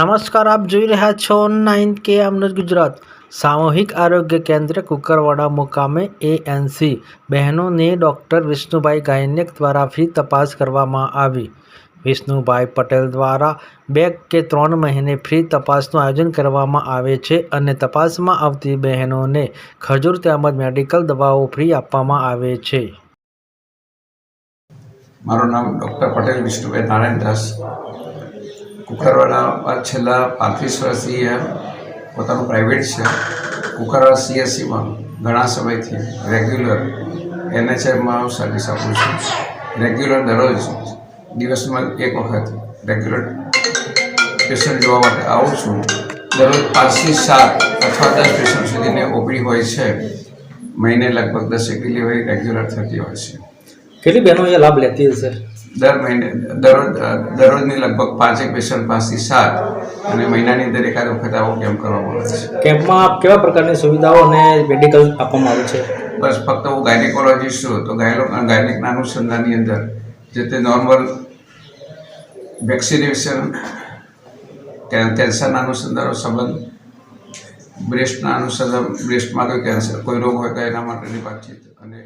નમસ્કાર, આપ જોઈ રહ્યા છો 9 કે ન્યૂઝ ગુજરાત। સામૂહિક આરોગ્ય કેન્દ્ર કુકરવાડા મુકામે એએનસી બહેનોને ડૉક્ટર વિષ્ણુભાઈ ગાયનેક દ્વારા ફ્રી તપાસ કરવામાં આવી। વિષ્ણુભાઈ પટેલ દ્વારા 2 કે 3 મહિને ફ્રી તપાસનું આયોજન કરવામાં આવે છે અને તપાસમાં આવતી બહેનોને ખજૂર તેમજ મેડિકલ દવાઓ ફ્રી આપવામાં આવે છે। મારું નામ ડૉક્ટર પટેલ વિષ્ણુભાઈ નારાયણદાસ। કુકરવાડામાં છેલ્લા 35 વર્ષથી પોતાનું પ્રાઇવેટ છે। કુકરવાડા સીએસસીમાં ઘણા સમયથી રેગ્યુલર એનએચએમમાં સર્વિસ આપું છું। રેગ્યુલર દરરોજ દિવસમાં એક વખત રેગ્યુલર પેશન્ટ જોવા માટે આવું છું। દરરોજ 5 થી 7 અથવા 10 પેશન્ટ સુધીની ઓપીડી હોય છે। મહિને લગભગ 10 ડિલિવરી રેગ્યુલર થતી હોય છે। કેટલી બહેનો અહીંયા લાભ લેતી હશે? દર મહિને દરરોજની લગભગ 5 પેશન્ટ 5 થી 7 અને મહિનાની અંદર એકાદ વખત આવો કેમ્પ કરવામાં આવે છે। કેમ્પમાં કેવા પ્રકારની સુવિધાઓ અને મેડિકલ આપવામાં આવે છે? બસ ફક્ત હું ગાયનેકોલોજીસ્ટ છું તો ગાયનેકના અનુસંધાનની અંદર જે તે નોર્મલ વેક્સિનેશન, કેન્સરના અનુસંધાનો સંબંધ, બ્રેસ્ટના અનુસંધાન, બ્રેસ્ટમાં કોઈ કેન્સર કોઈ રોગ હોય તો એના માટેની વાતચીત અને